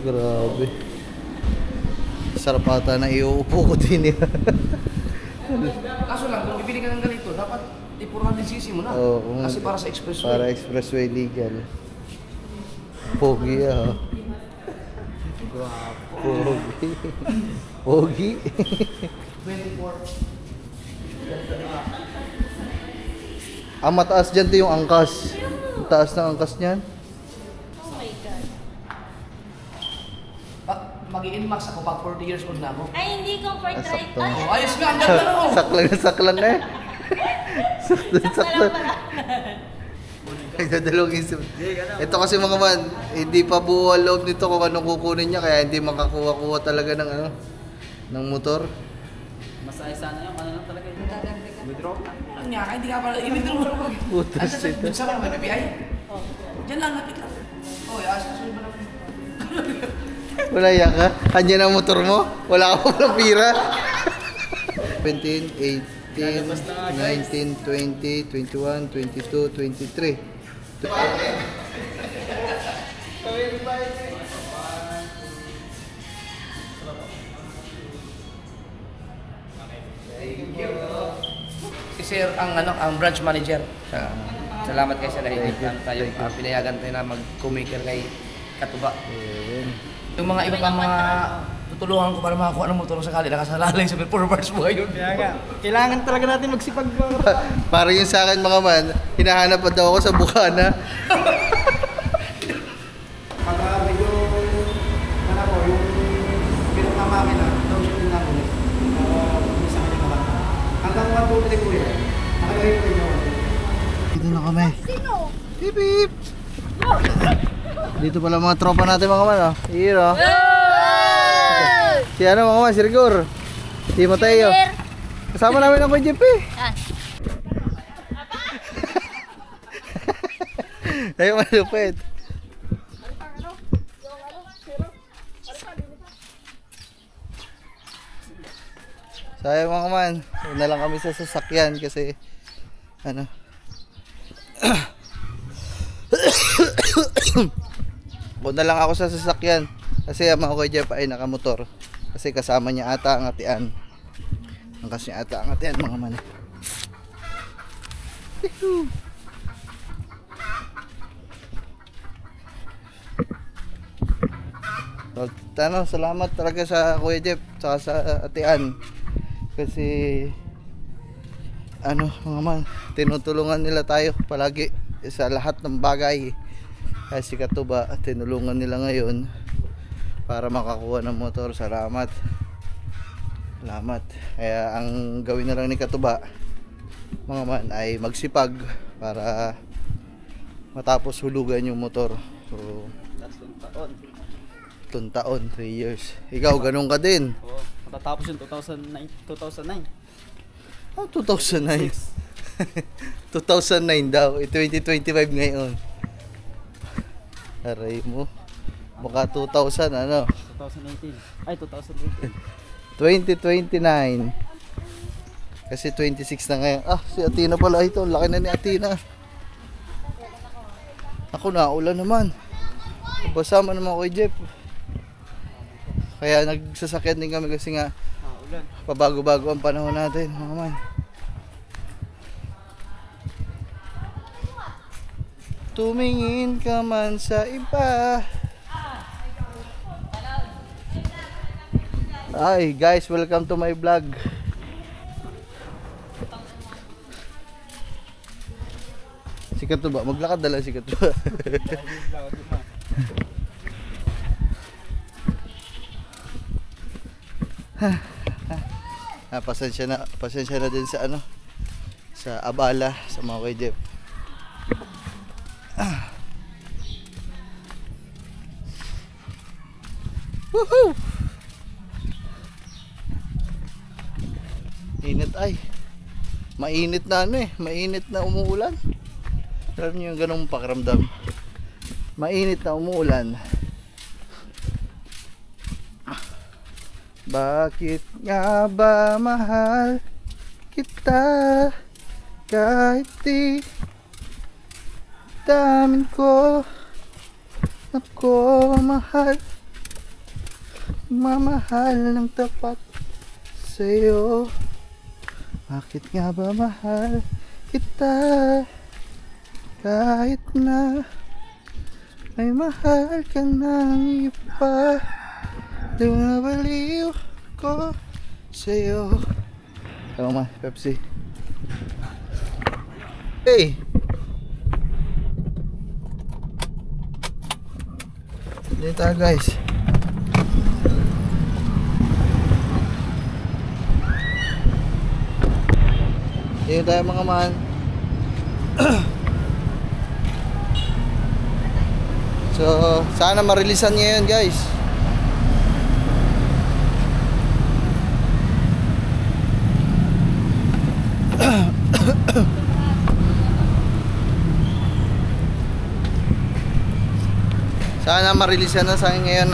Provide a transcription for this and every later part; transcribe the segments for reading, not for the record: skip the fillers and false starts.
Grabe. Sarap ata na iuupo ko din eh. Kaso lang, kung bibili ka ng ganito, dapat 400cc mo na. Oo, kasi para sa expressway. Para expressway legal. Pogi ah. Pogi. Pogi. 24. Ang mataas dyan yung angkas. Ang taas ng angkas niyan. Oh my God. Mag-i-inmax ako pag 40 years old na ako. Ay, hindi comfort ride. sakto. Ay, Oh, ayos nga, ang ganda na ako. Saklang eh. Sakto. pala. Ay, dadalawang isip. Ito kasi mga man, hindi pa buo ang loob nito kung anong kukunin niya, kaya hindi makakuha-kuha talaga ng ano, ng motor. Masaya sana yung ano lang talaga yung withdraw. Ano nga, hindi nga pala i-withdraw mo lang. Putas Ano ito. sa may PPI? Oh. Diyan lang, lapit lang. Oh, asasun ba naman? Wala yan ka? Andiyan ang motor mo? Wala ka palang pira. 17, 18, 19, 20, 21, 22, 23. Si Sir ang branch manager. Salamat kayo sa dahil tayo pinayagan tayo na mag-co-maker kay Katuba. Yung mga iba pang mga tutulungan ko para makakuha ng motor sakali nakasalalay sa performance mo ngayon. Kaya nga, kailangan talaga natin magsipag. Parang yung sa akin mga man, hinahanap pa daw ako sa Bukana. Pag medyo ano po, yung pinagmamakina, daw siya yung nakulit. Sa kanya naman. Hanggang 1, 2, 3 po yan. Nakalagay ko rin yung Dito na kami. Sino? Hip hip! Dito pala mga tropa natin mga man, oh. Hero. Si ano mga man, si Rigor. Si Mateo. Kasama namin ang Kuya Jeep eh. Ah. Ay, malupit. Sayang mga man, na lang kami sa sasakyan kasi ano Punta lang ako sa sasakyan kasi ang mga Kuya Jeff ay nakamotor kasi kasama niya ata ang atian. Ang kasi ata ang atian mga man. So, salamat talaga sa Kuya Jeff saka sa atian kasi ano mga man, tinutulungan nila tayo palagi sa lahat ng bagay. Kaya si Katuba tinulungan nila ngayon para makakuha ng motor. Salamat. Kaya ang gawin na lang ni Katuba mga man ay magsipag para matapos hulugan yung motor. So 3 taon, 3 years. Ikaw ganun ka din. Oo, matatapos yung 2009. Oh, 2009. 2009 daw. 2025 ngayon. Aray mo. Baka 2000 ano? 2018. Ay, 2018. 2029. Kasi 26 na ngayon. Ah, si Athena pala ito. Laki na ni Athena. Ako na, ulan naman. Basama naman ko kay Jeff. Kaya nagsasakyan din kami kasi nga Ulan. pabago-bago ang panahon natin, mga man. Tumingin ka man sa iba. Ay, guys, welcome to my vlog. Si Katuba, maglakad na lang si Katuba. Pasensya na din sa ano, sa abala sa mga kay Jeff. Woohoo! Init ay. Mainit na ano eh, mainit na umuulan. Alam niyo yung ganung pakiramdam. Mainit na umuulan. Bakit nga ba mahal kita kahit di damin ko ako mahal Mamahal ng tapat sa'yo. Bakit nga ba mahal kita? Kahit na may mahal ka ng iba, di na baliw ko sa'yo. Tama, Pepsi. Hey! Dito tayo guys. Dito tayo mga man. So, sana marilisan niya yun guys. Sana marilisan na sa akin ngayon.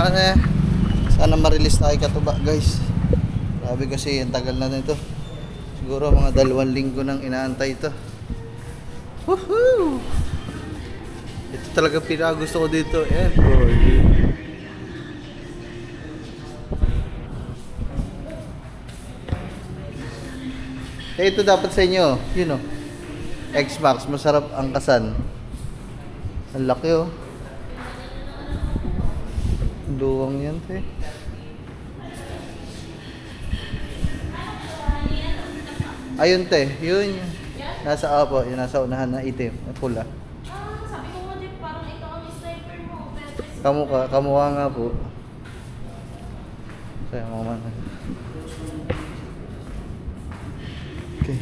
Sana marilis na kay Katuba guys. Grabe kasi ang tagal na nito. Siguro mga 2 linggo nang inaantay ito. Woohoo! Ito talaga pinakagusto ko dito. Ito dapat sa inyo. Yun o. X-Max. Masarap ang kasan. Ang laki oh. Luwang yan te. Ayun te, yun. Nasa apo, yun nasa unahan na itim, na pula. Sabi ko nga din, parang ikaw ang sniper mo. Kamukha nga po. Saya mo man. Okay.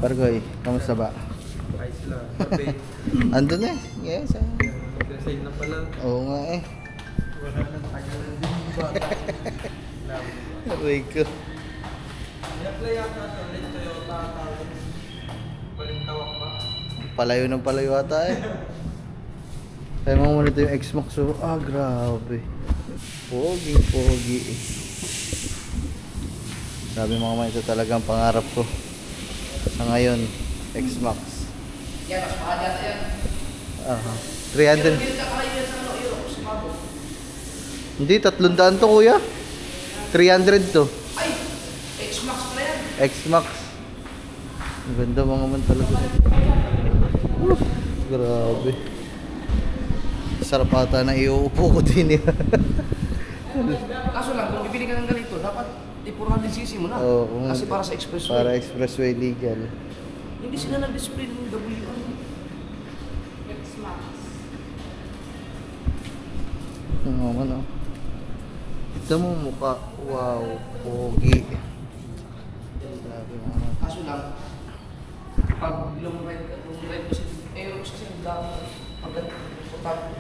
Pargoy, kamusta ba? Ayos lang. Sabi, Andun eh. Yes. mag-resign na pala. Oo nga eh. Wala na nakagalan din yung bata. Aray ko. I-apply yata sa ulit Toyota tawag. Balintawak ba? Palayo ng palayo ata eh. Kaya mo muna ito yung X-Max. So, grabe. Pogi eh. Sabi mga man, ito talagang pangarap ko. Sa ngayon, X-Max. Yan, mas mahal yata yan. 300. Hindi ka kaya yan sa Europe, sa Mabo. Hindi, 300 to kuya. 300 to. Ay! X-Max pala yan. X-Max. Ang ganda mga man talaga. Grabe. Sarap ata na iuupo ko din eh. Kaso lang, kung bibili ka ng ganito, dapat 400cc mo na. Oo, Kasi para sa expressway. Para expressway legal. Hindi sila nag-display ng WR. Ang naman oh. Ito mo mukha. Wow, pogi. Grabe naman. Kaso lang, pag long ride mo sa Aerox kasi ang dami pag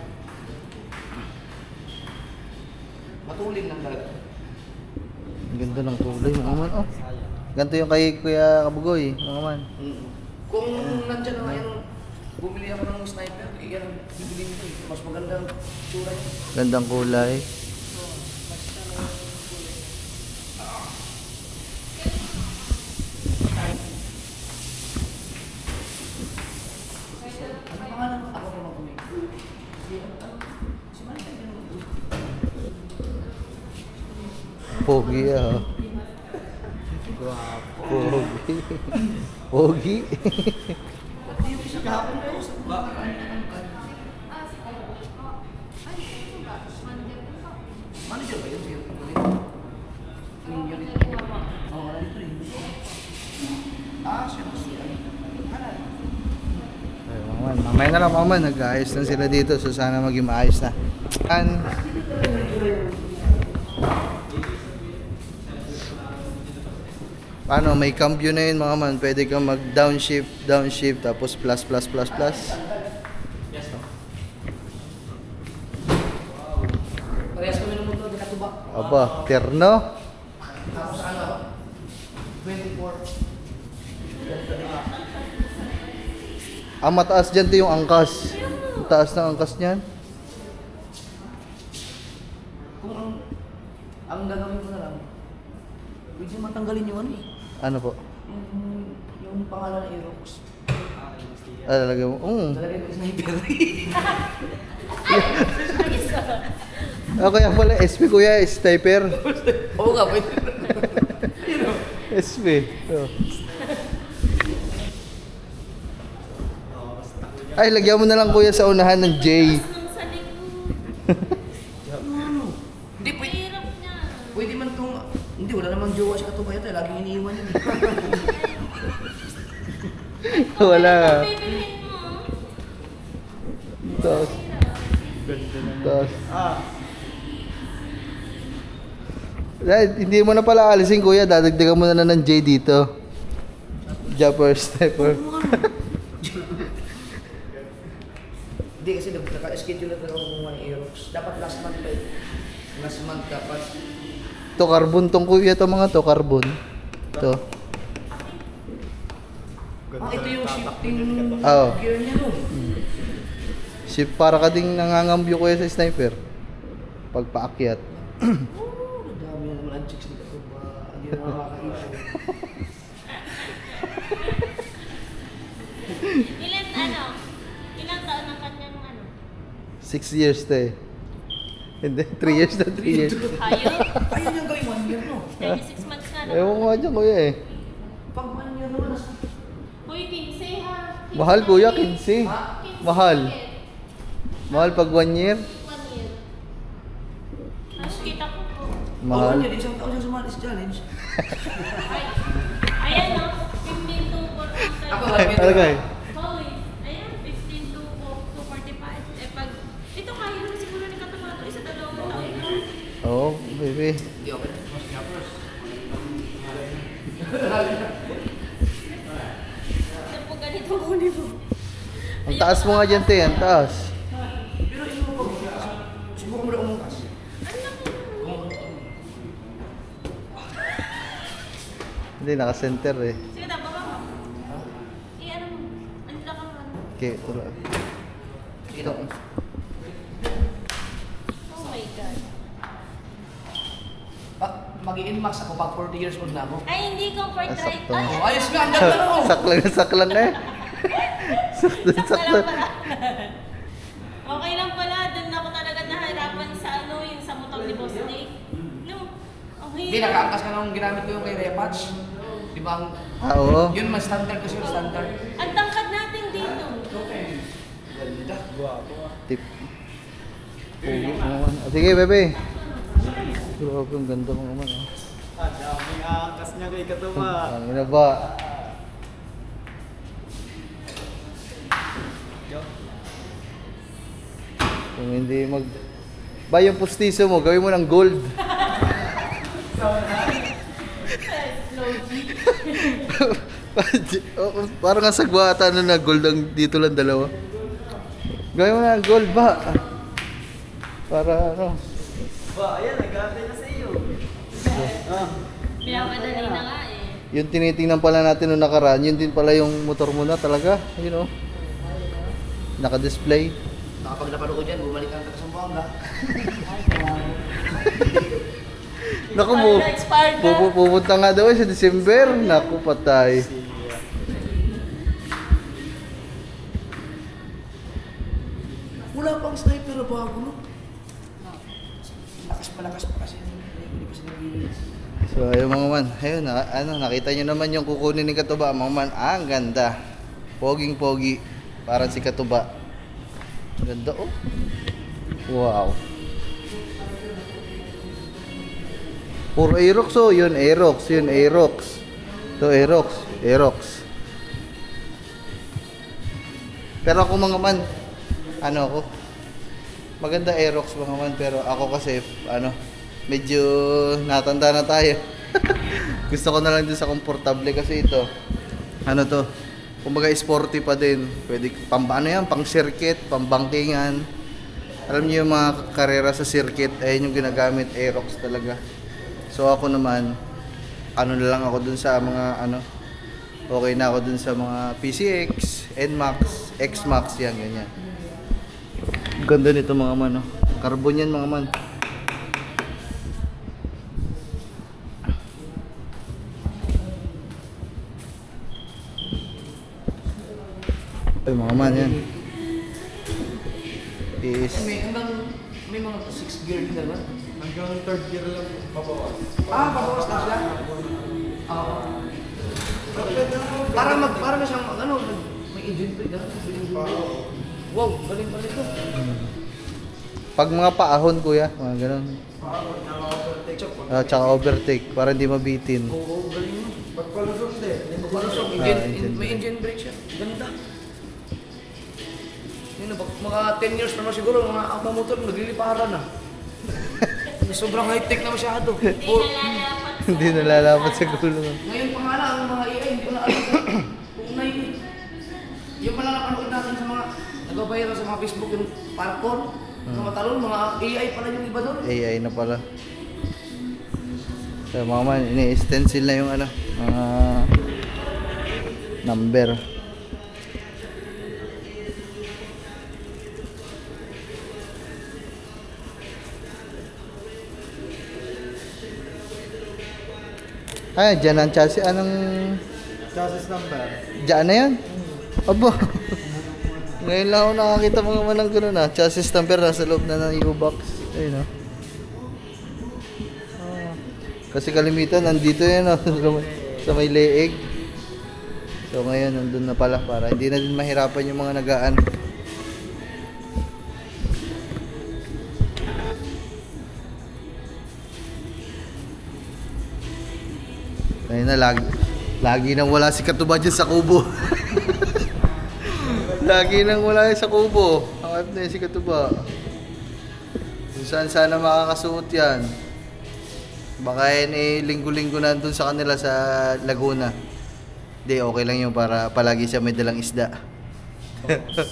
matulin lang talaga. Ang ganda ng kulay mga man oh. Ganito yung kay Kuya Kabugoy mga man. Kung nandyan na ngayon, bumili ako ng sniper, yan ang bibili nito eh. Mas magandang tsura niya. Gandang kulay. Ano pangalan mo? Ako naman kumik. Si Manny yun. Pogi ah. Pogi. Pogi. Pati yung isa kahapon ko. Manager ba yun? Siya Oo, nandito rin. Siya mas yan. Ay, mamaya na lang mga man. Nag-aayos na sila dito. So sana maging maayos na. Paano, may cambio na yun mga man. Pwede kang mag downshift, tapos plus. Parehas kami ng motor, Katuba. Aba, terno. Tapos ano? 24. Ang mataas dyan to yung angkas. Ang taas ng angkas niyan. Kung ang gagawin ko na lang, pwede matanggalin yung ano eh. Ano po? Yung pangalan ng Aerox. Lalagay mo. Lalagay ko yung sniper. Kaya pala, SP kuya, sniper. Oo nga, pwede. SP. Oh. Ay, lagyan mo na lang kuya sa unahan ng J. Nang sa likod. Hindi, pwede. Hirap niya. Pwede man itong... Hindi, wala namang jowa si Katuba yata. Laging iniiwan yun. Wala nga. Bibilhin mo. Tapos. Tapos. Hindi mo na pala alisin kuya, dadagdagan mo na ng J dito. Jumper, stepper. Hindi, kasi naka-schedule na talaga ako kumuha ng Aerox. Dapat last month pa eh. Last month dapat. To carbon tong kuya to mga to, carbon. To. Ito yung shifting Oo. gear niya no. Si para ka ding nangangambyo kuya sa sniper. Pagpaakyat. Dami na naman ang chicks ni Katuba. Hindi na makakaisip. Ilang taon ang kanyang 6 years to eh. Hindi, 3 years na 3 years. hayop? Ayun yung gawin 1 year no. 26 months na Ewan ko nga dyan kuya eh. Pag 1 year naman, Uy, 15 ha. 15 Mahal kuya, na eh. 15. 15 Mahal. ulit. Mahal pag 1 year. 1 year. Tapos kita ko po. Mahal. 1 year, isang taon siya sumalis challenge. Ayan no, 15 to 45. Ako, Ano guys? Hoy, ayan, 15 to 45. Eh pag, ito kaya naman siguro ni Katumato, isa dalawang taon lang. Oo, baby. Hindi okay. Ito po ganito kunin mo. Ang taas mo nga dyan, te. Ang taas. Pero ino mo subukan mo na umukas. Hindi, naka-center eh. Sige na, baba mo. Ano mo? Ang laka mo. Okay, tula. Ito. Oh my God. Mag-i-inmax ako pag 40 years old na ako. Ay, hindi comfort Ah, right. sakto. Ay, Oh, ayos nga, ang ganda na ako. Saklan na eh. Saklan, sakto saklan. lang pala. Okay lang pala. Doon ako talaga nahirapan sa yung sa motor ni Boss Nick. No. Okay. Hindi, nakaangkas ka nung ginamit ko yung kay Repatch. Di ba? Oo. Yun, mas standard kasi yung standard. Ang tangkad natin dito. Ganda. Tip. Pugi mo naman. Ah, sige, bebe. Grabe, ang ganda mo naman. Ah. Dami angkas niya kay Katuba. Ano na ba? Kung hindi mag... Ba, yung pustiso mo, gawin mo ng gold. Parang nga sagwata na gold ang dito lang dalawa. Gawin mo ng gold ba? Para ano? Ba, ayan, nag-aantay na sa iyo. Pinapadali na nga eh. Yung tinitingnan pala natin nung nakaraan, yun din pala yung motor mo na talaga. You know? Naka-display. Nakapag napanood ko dyan, bumalik ang Sambuanga. Naku mo, Expired na. pupunta nga daw sa December. Naku, patay. Wala pang sniper na bago, no? Malakas pa kasi. Hindi pa sila So, ayun mga man. Ayun, nakita nyo naman yung kukunin ni Katuba. Mga man, ang ganda. Poging-pogi. Parang si Katuba. Ganda, oh. Wow. Puro Aerox, oh. Yun, Aerox. Yun, Aerox. Ito, Aerox. Aerox. Pero ako mga man, ano ako? Maganda Aerox mga man. Pero ako kasi, medyo natanda na tayo. Gusto ko na lang din sa komportable kasi ito. Ano to? Kumbaga sporty pa din. Pwede pang circuit, pang bangkingan. Alam niyo yung mga karera sa circuit, ayun yung ginagamit Aerox talaga. So ako naman, na lang ako dun sa mga okay na ako dun sa mga PCX, NMAX, XMAX, yan, ganyan. Ganda nito mga man, oh. Carbon yan mga man. Ay mga man yan. is May mga 6 gear din naman. Hanggang third gear lang pabawas. Pabawas na sila? Oo. Para na siyang, may engine brake, Wow, galing pala ito. pag mga paahon kuya, mga ganun. Tsaka overtake para hindi mabitin. Oo, galing mo. Pagpalusok din. Palusok, may engine brake siya. Ganda. Yun na, mga 10 years pa naman siguro, mga motor, nagliliparan na. Sobrang high-tech na masyado. Hindi nalalapat sa gulong. Ngayon pa nga lang, ang mga AI, hindi ko na alam kung yung pala napanood natin sa mga nagbabayad sa mga Facebook, yung parkour, mga matalon, mga AI pala yung iba doon. AI na pala. So mga man, ini-stencil na yung mga number. Ay, dyan ang chassis. Anong... Chassis number. Dyan na yan? Aba. Ngayon lang ako nakakita mga manang gano'n na. Chassis number nasa loob na ng U-box. Ayun o. Kasi kalimitan, nandito yan sa may leeg. So ngayon, nandun na pala para hindi na din mahirapan yung mga nagaan. Ayun na, lagi nang wala si Katuba dyan sa kubo. Lagi nang wala sa kubo. Ang na yun si Katuba. Kung saan sana makakasuot yan. Baka yan linggo-linggo na doon sa kanila sa Laguna. Hindi, okay lang yun para palagi siya may dalang isda.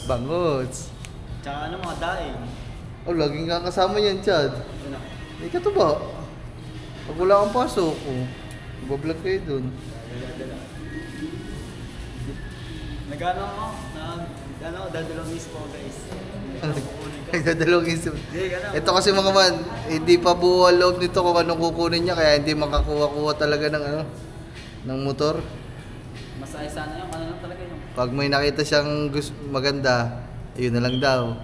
Bangots. Tsaka mga daing. Oh, laging kakasama yan, Chad. Hindi Katuba. Pag wala kang pasok, bablog kayo dun. Dadalawang isip ko guys. Nagdadalawang isip. Ito kasi mga man, hindi pa buo ang loob nito kung anong kukunin niya, kaya hindi makakuha-kuha talaga ng motor. Masaya sana yung lang talaga yung. Pag may nakita siyang maganda, yun na lang daw.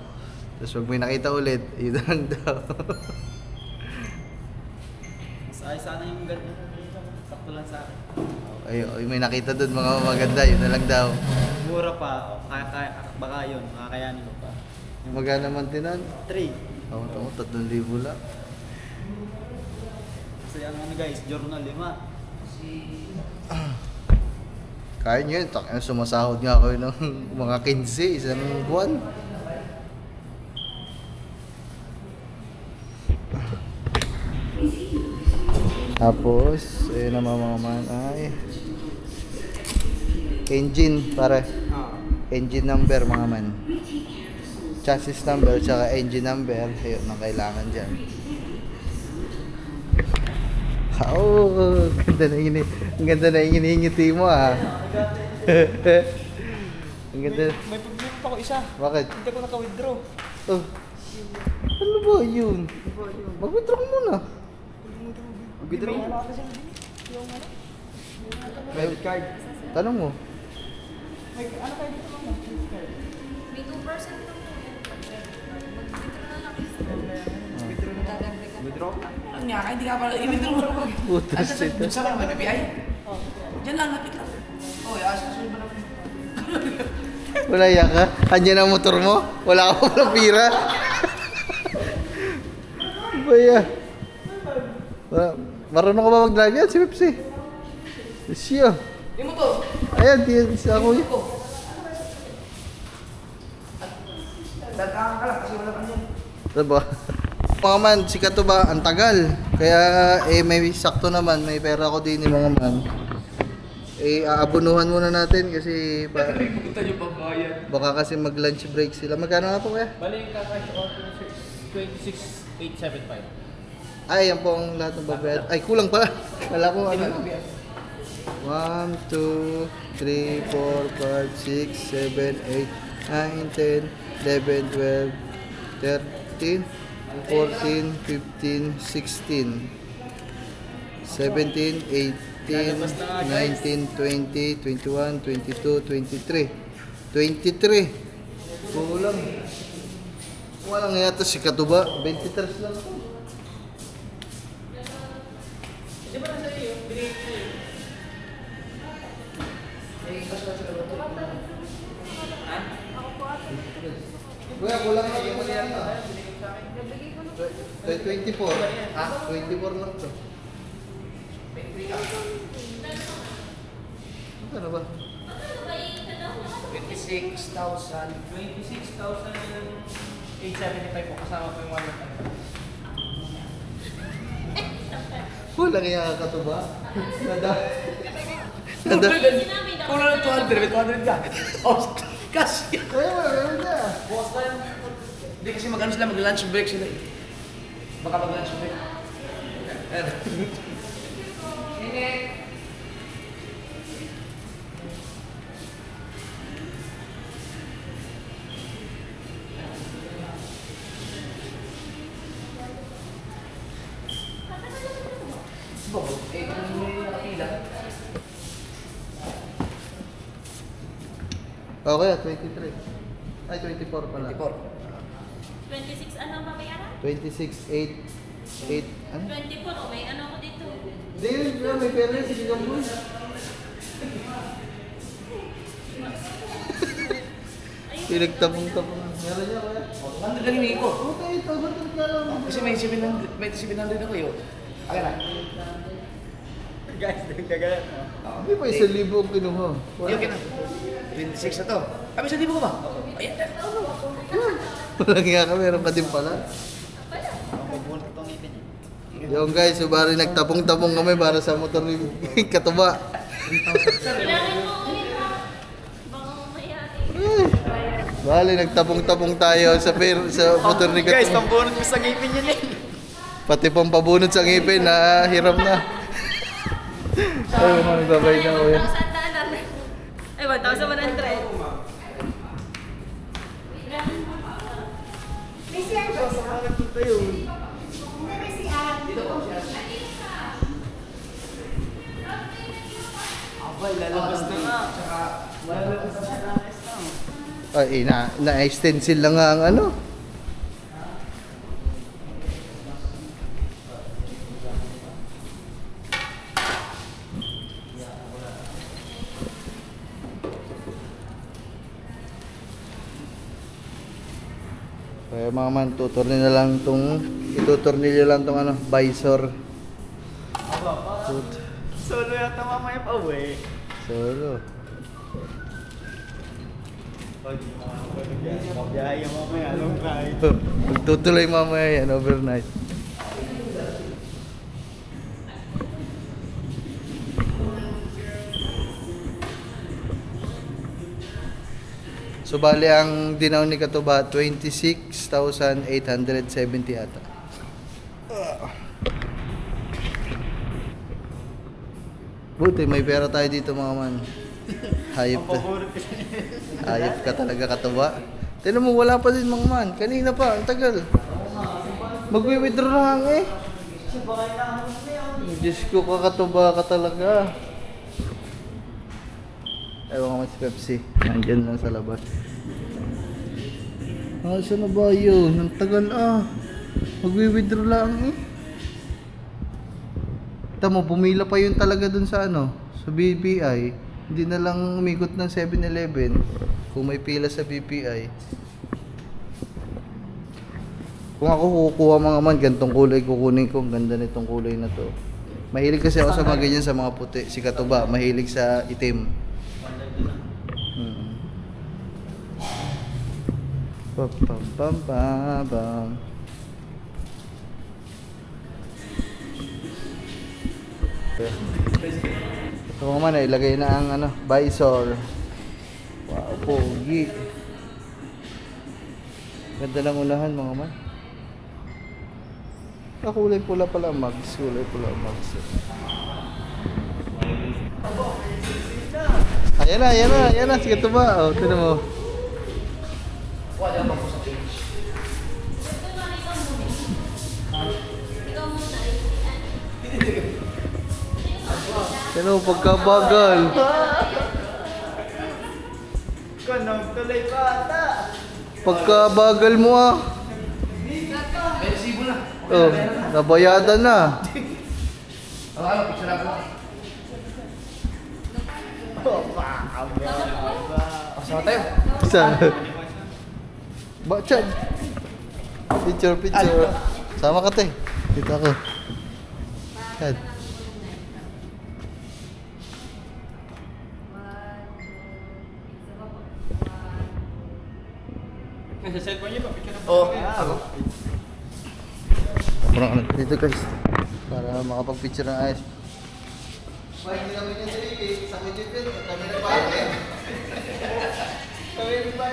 Tapos pag may nakita ulit, yun na lang daw. Masaya sana yung ganyan. Sakto lang sa akin. Ay, may nakita doon mga maganda, yun na lang daw. Mura pa. Baka yun. Makakayanin ko pa. Magana naman tinan? 3. Oo, 3,000 lang. Kasi ang guys, journal 5. Kaya nyo yun, sumasahod nga kayo ng mga 15, isang buwan. Tapos, ayun na mga man ay engine pare. Engine number mga man. Chassis number tsaka engine number, ayun ang kailangan dyan. Oh, ang ganda na hinihingiti mo ah. Ang ganda. May pag-book ako isa. Bakit? Hindi ko naka-withdraw. Oh. Ano ba yun? Mag-withdraw ka muna. Withdraw mo. Credit card. Tanong mo. May ano kayo dito mo? Credit card. May 2% lang po yan. Withdraw? Ang nga, hindi ka pala, i-withdraw mo lang. Puta Asa shit. sa lang, may PPI? Diyan lang, lapit lang. Oh, asunod ba naman? Wala yan ka? Andiyan ang motor mo? Wala ka palang pira? Ano ba yan? Marunong ka ba mag-drive yan? Si Pepsi. Siya. Yung motor. Ayan, sa kuya. Dagkakan ka lang kasi wala ka niyan. Diba? Mga man, si Katuba, ang tagal. Kaya may sakto naman, may pera ko din mga man. Aabunuhan muna natin kasi Pupunta yung pambayad. baka kasi mag-lunch break sila. Magkano nga po kaya? Bali yung kakash out 26,875. Ay, yan po ang lahat ng babayad. Ay, kulang pala. Wala ko ano. 1, 2, 3, 4, 5, 6, 7, 8, 9, 10, 11, 12, 13, 14, 15, 16, 17, 18, 19, 20, 21, 22, 23. 23. Kulang. Walang yata si Katuba. 23 lang ako. Di ba nasa iyo? Binigay ko sa'yo. Ha? Kuya, kulang na yung mali yan. 24. Ha? 24 lang to. Ano ba? 26,000. 26,875 po kasama po yung 1 month. Kulang yung Katuba. Nada. Kulang ng 200, may 200 ka. Kasi. Kaya mo, meron na. Hindi kasi mag-ano sila, mag-lunch break sila eh. Baka mag-lunch break. Eh, kung may nakapila. Okay, 23. Ay, 24 pala. 24. 26 ano ang babayaran? 26, 8, ano? 24 o may ano ako dito. Hindi, yun, may pera si Gambul. Pinagtapong-tapong. Meron niya, kuya? 100 lang hinihingi ko. Okay, ito, ba't ka lang? Kasi may 700 ako yun. Akin na. Guys, nagkagalan. Hindi pa 1,000 ang kinuha. Hindi, okay na. 26 na to. Kami 1,000 ko ba? Ayan. Walang nga ka, meron ka din pala. Magbunot itong ngipin niya. Yung guys, so bari nagtapong-tapong kami para sa motor ni Katuba. Bilangin mo ulit ha. Baka mayari. Bali, nagtapong-tapong tayo sa motor ni Guys, Katuba. pambunot mo sa ngipin niya eh. Pati pang pabunot sa ngipin, hiram na. Ay, mga babay na ko yan. 1,000 daan. Ay, 1,100. Abay, lalabas na nga. Ay, na-stencil lang nga ang ano. Kaya mga man, itutornilyo lang tong ano, visor. Solo yata mamaya pa uwi. Solo. Mabiyahe mamaya, long ride. Magtutuloy mamaya yan, overnight. So bali ang dinaw ni Katuba 26,870 ata. Buti may pera tayo dito mga man. Hayop ka. Hayop ka talaga Katuba. Tignan mo wala pa din mga man. Kanina pa, ang tagal. Magwi-withdraw na lang eh. Diyos ko ka Katuba ka talaga. Ewan ko si Pepsi. Nandyan lang sa labas. Saan na ba yun? Ang tagal Magwi-withdraw lang eh. Tama, pumila pa yun talaga dun sa ano, sa BPI. Hindi na lang umikot ng 7-Eleven kung may pila sa BPI. Kung ako kukuha mga man, gantong kulay kukunin ko. Ang ganda nitong kulay na to. Mahilig kasi ako sa mga ganyan sa mga puti. Si Katuba, mahilig sa itim. Pam pam pam pam. Ito mga man, ilagay na ang ano, visor. Wow, pogi. Ganda ng unahan mga man. Kulay pula pala ang mags. Kulay pula ang mags. Ayan na. Sige ito ba? O, tinan mo. Wala pa po sa page. Ikaw muna. Tinan mo, pagkabagal. Kanong tuloy pa ata. Pagkabagal mo Oh, nabayadan na. Ano, picture ako. Pasama tayo. Isa. Bachan. Picture. Sama ka, te. Dito ako. Yan. Sa cellphone niyo pa, picture na Oo, ako. Murang ano dito, guys. Para makapag-picture ng ayos. Ba, hindi kami niya sa video pin. Kami na ba? Kami na ba?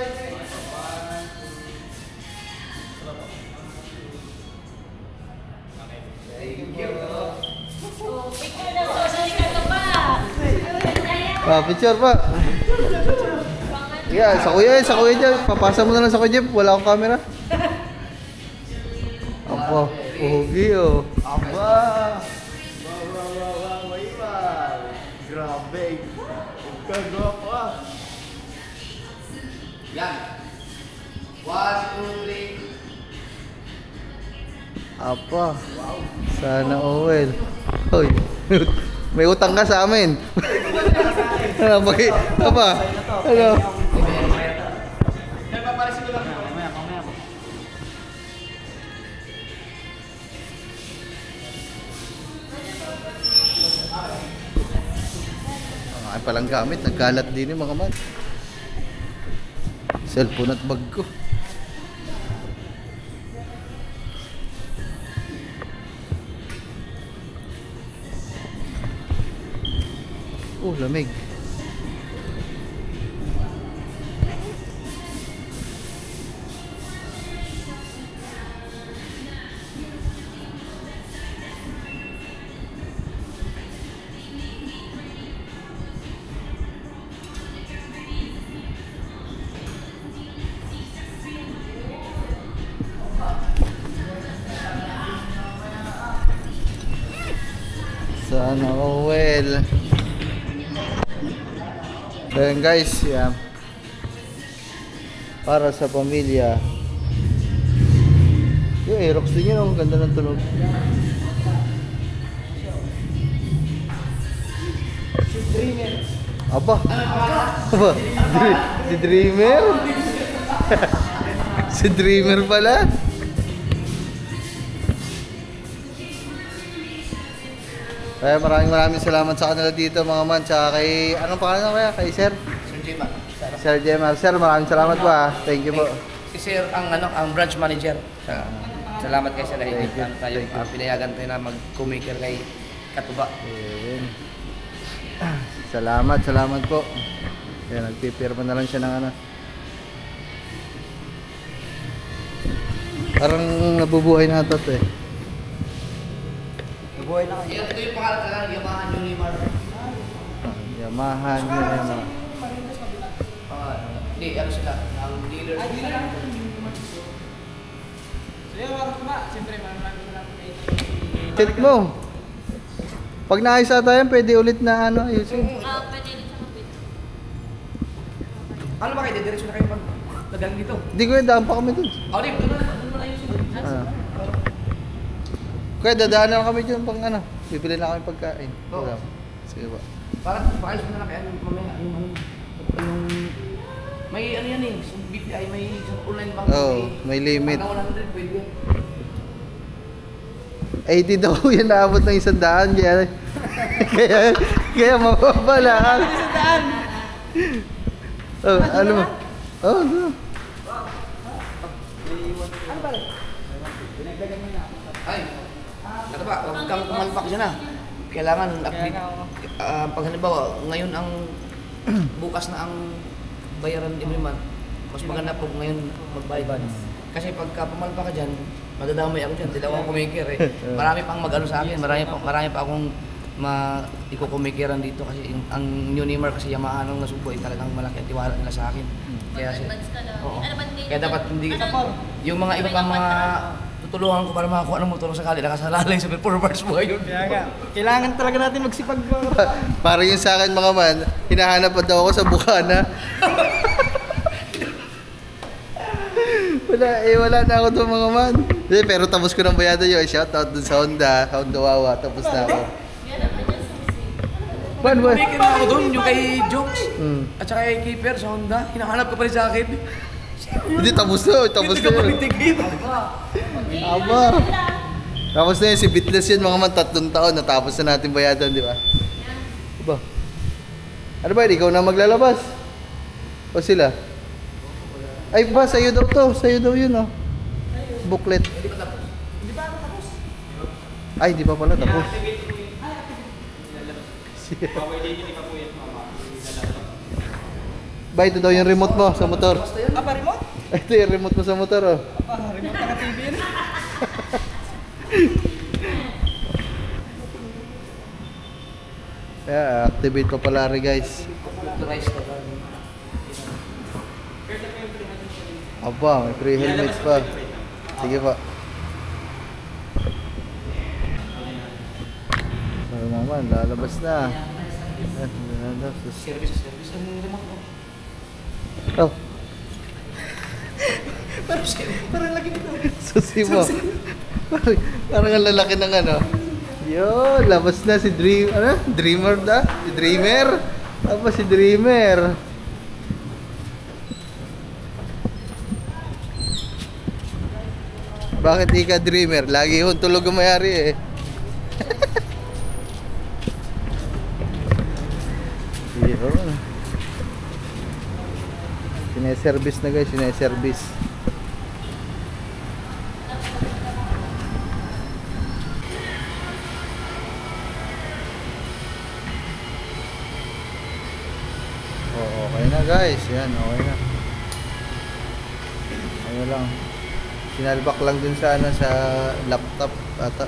Oh, picture na social ka pa. Picture pa. Yeah, sa kuya dyan. Papasa mo na lang sa kuya Jeff. Wala akong camera. Apa, pogi oh. Aba! Grabe! Kagwapo ah! Yan. 1, 2, 3. Apa. Sana Owel. Hoy. May utang ka sa amin. Ano ba? Apa? Ano? Ay palang gamit, nagkalat din yung mga man. Cellphone at bag ko. Oh, lamig. Sana well. Ayan guys, yeah. Para sa pamilya. Yung Aerox din yun, ang ganda ng tunog. Si Dreamer! Aba. Aba. Si Dreamer. Si Dreamer pala. Kaya maraming salamat sa kanila dito mga man. Tsaka kay, anong pangalan kaya? Kay Sir? Sir Jemar. Sir Jemar. Sir, maraming salamat po ah. Thank you po. Si Sir ang branch manager. Salamat kayo sa lahat. Tayo Thank you. pinayagan tayo na mag-commaker kay Katuba. Ayun. Salamat po. Kaya nagpipirma na lang siya ng ano. Parang nabubuhay na ito eh. Nabuhay na kayo. Ito yung pangalan talaga, Yamaha Unimar. Yamaha niya. Hindi, ano sila, ang dealer. So yun, Mark Ma, siyempre maraming salamat kayo. Tit mo. Pag naayos ata yan, pwede ulit na ano, ayusin. Pwede rin sa kapit. Ano ba kayo, didiretso na kayo pag tagang dito? Hindi ko yung daan pa kami dun. Oh, di, doon na ayusin. Kaya dadaan na kami dyan pang ano. Bibili na kami pagkain. Oo. Wala. Sige ba. Parang paayos mo na lang kaya mamaya, yung may ano yan eh, sa BPI, may isang online bank. Oo, may limit. Pag 100, pwede. 80 daw yan naabot ng 100 kaya mababa lang. 100? Oh, ano mo? Oh, no. Ay, ano ba, huwag kang pumalpak dyan ah. Kailangan, pag halimbawa, ngayon ang, bukas na ang bayaran every month, mas maganda po ngayon magbayad. Kasi pagka pumalpak ka dyan, madadamay ako dyan, hindi ako kumikir eh. Marami pang mag-ano sa akin, marami pa akong ikukumikiran dito kasi ang Unimar kasi Yamaha nung nasubo ay talagang malaki at tiwala nila sa akin. Kaya Advance ka lang. Oo. Ano ba date? Kaya dapat hindi Ano? yung mga iba pang mga tutulungan ko para makakuha ng motor sakali nakasalalay sa performance mo ngayon. Kaya nga, kailangan talaga natin magsipag. Parang yung sa akin mga man, hinahanap pa daw ako sa Bukana. wala na ako doon mga man. Pero tapos ko ng bayado yun. Shoutout dun sa Honda Wawa. Tapos na ako. Ban, ban. Kumikir na ako doon, yung kay Jokes. Hmm. At saka kay Keeper sa Honda. Hinahanap ka pa rin sa akin. Hindi, tapos na. Tapos na yun. Aba. Tapos na yun, si Bitless yun mga man, 3 taon. Natapos na natin bayadan, di ba? Aba. Ano ba, ikaw na maglalabas? O sila? Ay ba, sa'yo daw to. Sa'yo daw yun, oh. Booklet. Hindi pa tapos. Hindi pa ako tapos. Ay, di pa pala tapos. Ba, ito daw yung remote mo sa motor. Apa remote? Ito yung remote mo sa motor, oh. Apa remote ng TV yun? Kaya, activate pa pala rin, guys. Authorized na ba? Aba, may free helmets pa. Sige pa. So naman, lalabas na. Service ang remote mo. Oh, Parang lagi nito. susi mo. Parang ang lalaki ng ano. Yo, labas na si Dreamer na? Si Dreamer? Tapos si Dreamer. Bakit di ka Dreamer? Lagi yung tulog ang mayari eh. Yun. Sineservice na guys, sineservice. Oh, okay na guys. Yan, okay na. Ano lang. Sinalbak lang dun sa ano, sa laptop ata.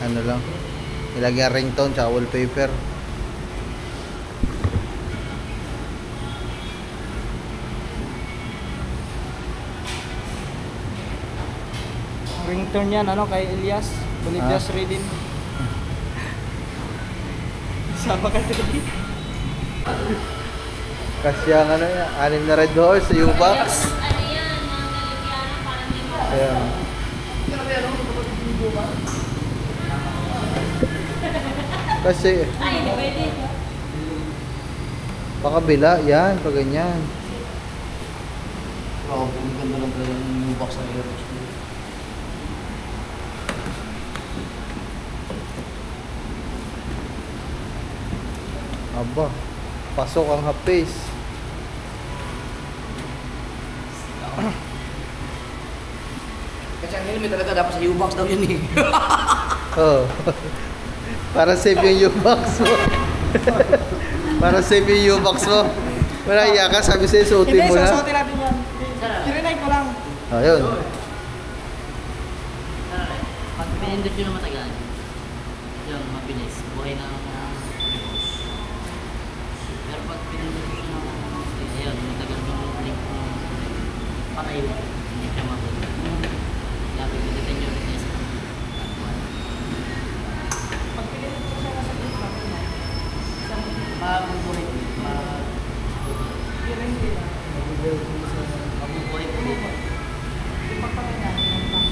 Ano lang. Nilagyan ringtone sa wallpaper. Ringtone yan, ano, kay Elias. Bolivia's Reading. Sama ka din. Kasi ang ano yan, 6 na red horse sa U-Box. Ano yan, mga Galiciano, parang di mo. Ayan. Kasi, Ay, hindi pwede. pakabila, yan, pag ganyan. Wow, ang ganda lang talaga yung new box ng Aerox. Aba, pasok ang half face. Kasi ang helmet talaga dapat sa U-Box daw yan eh. Oh. Para safe yung U-Box mo. Para safe yung U-Box mo. Wala iya ka, sabi sa'yo, suotin mo na. susuotin natin yan. Tirinay ko lang. Ayun. Pag pinindot nyo na matagal, yun, mabilis. Buhay na ang pero pag pinindot nyo na ayun, matagal yung link mo. Patay mo. Hindi siya mabuhay. Kaya pipilitin nyo rin niya sa Pag pinindot ko siya nasa group natin yan. mabubuhay po. Tirinay na. Mabubuhay po dito. Yung pagpatay natin yan lang.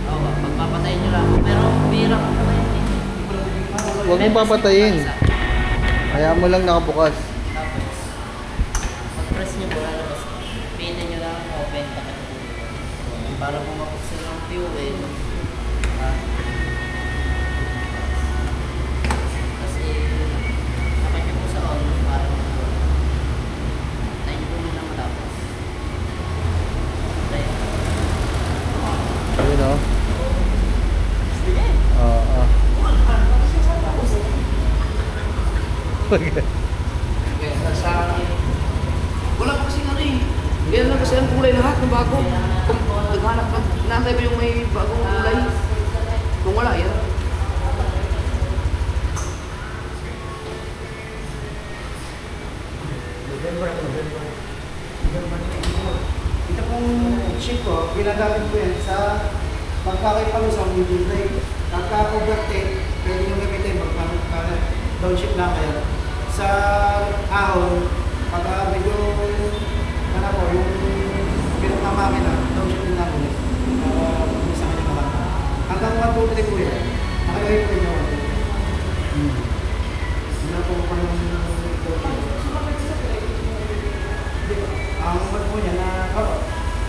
Oo, pagpapatayin nyo lang. Pero bihira ka patayin din. Huwag mong papatayin. Kaya mo lang nakabukas. Tapos, pag-press nyo po, lalabas. Pinin nyo lang open tapos para pumapuksin ng fuel. Kasi, kapag nyo po sa on, parang tayo nyo po muna matapos. Tayo. Ayun o. Oo. Kaya sa... Wala pa kasi nga rin. Ganyan lang kasi ang kulay lahat ng bago. Kung naghanap ka, naantay mo yung may bagong kulay. Kung wala, yan. Ito pong sheet ko, ginagamit ko yan sa pagkakaipalusang medium brake. Pagka-overtake, pwede nyo gamitin magpa-downshift lang kayo. Sa ahon, pagka medyo, ano po, yung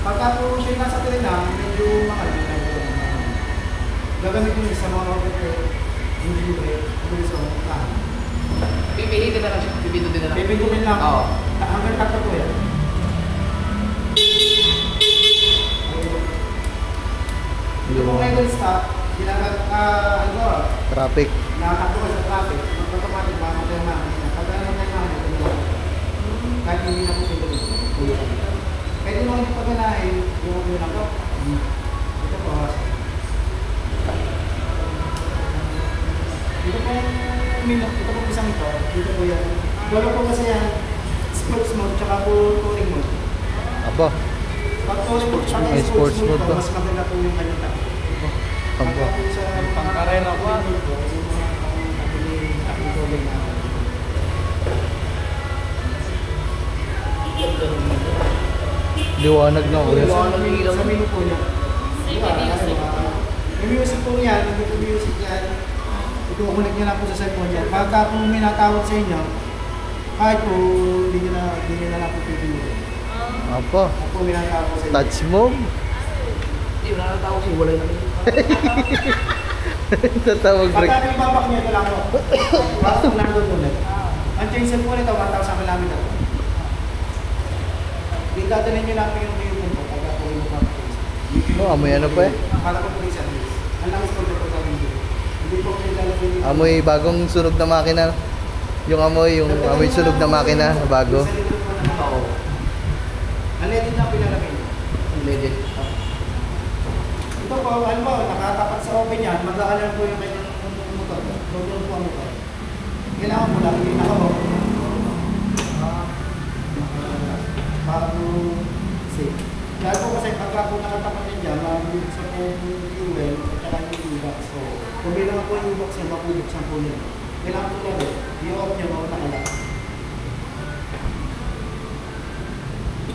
Pagka po siya nasa tren na, medyo mahal. Gagamit mo sa mga overtake, hindi brake, hindi sa mga Pipihitin na lang siya. Pipindutin na lang. pipindutin lang. Oo. Hanggang tatlo po yan. Ito po ngayon doon stop, Traffic. nakakatlo ka sa traffic, automatic makamatay na namin. Pagka naman namin, kahit hindi na po pindutin. Pwede mo hindi paganahin, yung yun ako. Ito po. Ito po ito po isang ito. Dito po yan. Wala po kasi yan, sports mode, tsaka po touring mode. Aba. Pag touring mode, tsaka May sports mode po, ba? mas maganda po yung kanyang takbo. Aba. Pagka po sa Pangkarera po. yung mga takbo touring na. Liwanag na ulit. Sa menu po niya. Say may music. Yung music po yan, hindi po music yan. Ikukulik niya lang po sa cellphone niya. Pagka po may natawag sa inyo, kahit po hindi niyo na lang po pipiliin. Apa. Kahit po may natawag po sa inyo. Touch move. Hindi, wala na tao kasi walay na rin. Tatawag break. Pagka may babak niya, ito lang po. Bakit po nandun ulit. Ang change po nito, 1,000 km. Hindi dadalhin niyo lang po yung view po pagka po yung babak. Oh, amoy ano pa eh. Para po po yung service. Ang langis po ito po gawin dito. Hindi po pinaglalagay dito. Amoy bagong sunog na makina. Yung amoy sunog na makina na bago. Oo. Ang legend na pinalagay niyo. Legend. Ito po, ano ba, nakatapat sa open yan, mag-aalarm po yung kanyang motor. Doon po ang motor. Kailangan mo lang, hindi nakawag. Para po safe. Dahil po kasi pagka po nakatapat yan dyan, mabibigsan po yung fuel at saka yung U-box. So, kung may naman po yung U-box yan, mapubuksan po yun. Kailangan po lang, i-off nyo, mauna ka lang.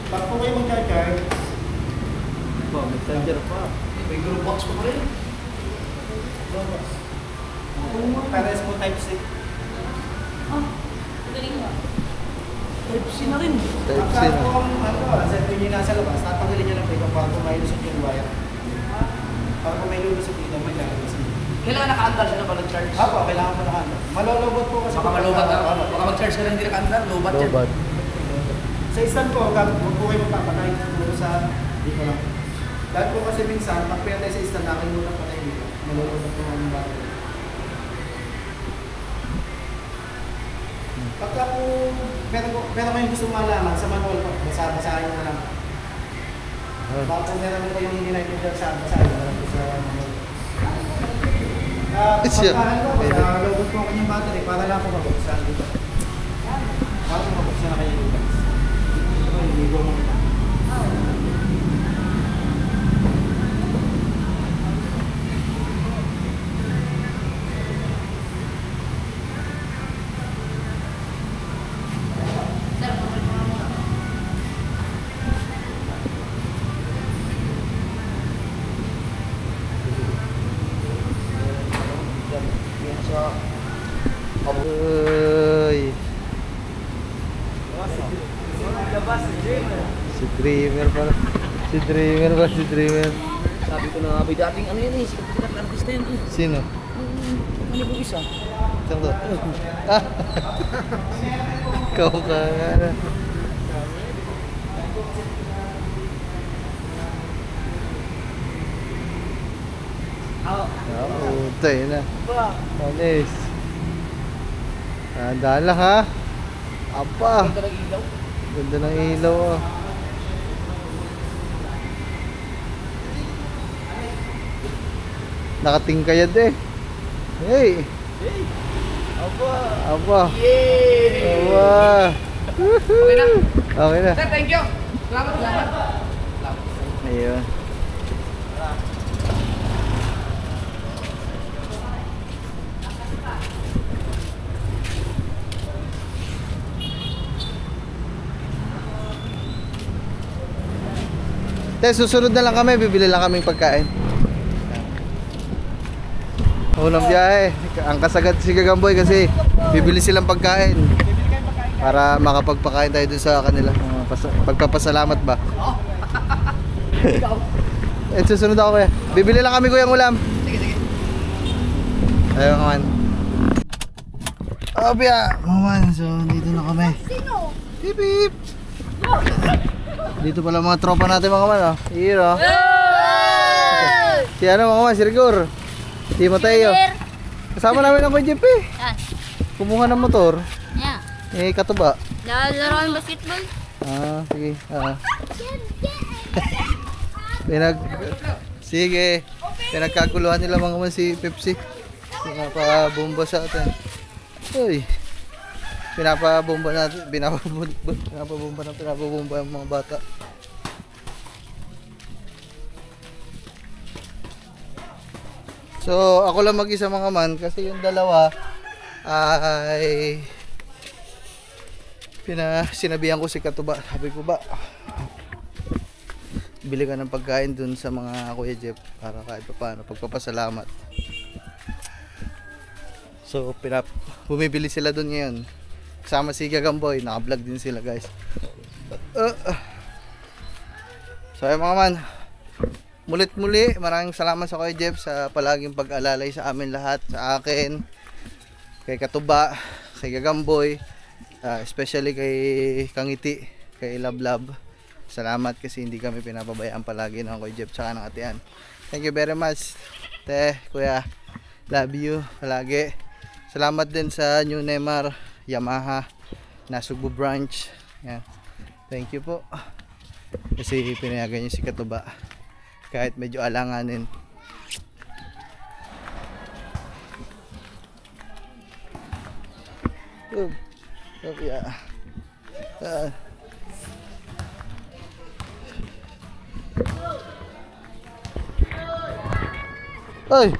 Pag po kayo mag-charge, May charger pa. May group box pa rin. pares po type C. Oh, galing mo. Type C na rin. Type C Pagka na. po ang cellphone nyo nasa labas, tatanggalin nyo lang po ito para po may lusot yung wire. Para po may lulusot dito, may lalabas nyo. Kailangan naka-andar siya na pala charge. Apo, kailangan po nakanda. Malolobot po kasi. Baka malubat na. Baka mag-charge ka na hindi naka-andar. Lubat yan. Lobat. Sa stand po, huwag po kayo magpapatay. Puro sa dito lang. Dahil po kasi minsan, pag pinatay sa stand, nakalimutan patay dito. Malolobot po ang battery. Pagka po, pero kayong gusto malaman sa manual po, basahin mo lang. Baka po meron po yung hindi naintindihan sa basahin mo lang po sa manual. Pagkahan ko, nalobot po ang kanyang battery para lang po mabuksan dito. Para po mabuksan na kanyang lutas. Ito, hindi ko mo. Uy. Si Dreamer pala. Si Dreamer ba? Si Dreamer. Sabi ko na nga, may dating ano yun eh. Sikat na artista yun eh. Sino? Ano po isa? Saan to? Ah. Ikaw ka nga na. Puta yun na. Anis. Tandaan lang ha. Apa. Ganda ng ilaw. Ganda ng ilaw ah. Nakatingkayad eh. Hey. Aba. Apa. Yay! Aba. Okay na. Okay na. Sir, thank you. Salamat, salamat. Ayun. Te, susunod na lang kami, bibili lang kaming pagkain. Unang biyahe, ang kasagad si Gagamboy kasi bibili silang pagkain para makapagpakain tayo dun sa kanila. Pagpapasalamat ba? Susunod ako kuya. Bibili lang kami kuya ng ulam. Sige, sige. Ayun mga man. Obya, mga man. So dito na kami. Hip hip. Dito pala mga tropa natin mga man. Hero. Si ano mga man, si Rigor. Si Mateo. Kasama namin ang Kuya Jeep eh. Yan. Kumuha ng motor. Yan. Eh katuba. Laro ang basketball. Sige. Sige. Pinagkaguluhan nila mga man si Pepsi. Pinapabomba sa atin. Uy. Pinapabomba natin. Pinapabomba ang mga bata. So, ako lang mag-isa mga man kasi yung dalawa ay sinabihan ko si Katuba. Sabi ko ba, bili ka ng pagkain dun sa mga Kuya Jeff para kahit pa paano pagpapasalamat. So, bumibili sila dun ngayon. Kasama si Gagamboy, naka-vlog din sila guys. So, ayun mga man. Mulit-muli, maraming salamat sa Kuya Jeff sa palaging pag-alalay sa amin lahat, sa akin, kay Katuba, kay Gagamboy, especially kay Kangiti, kay Lablab. Salamat kasi hindi kami pinapabayaan palagi ng Kuya Jeff tsaka ng Atian. Thank you very much, te, kuya. Love you palagi. Salamat din sa New Neymar Yamaha Nasugbu branch. Yan. Thank you po. Kasi pinayagan niyo si Katuba. Kahit medyo alanganin. Yeah. Ay,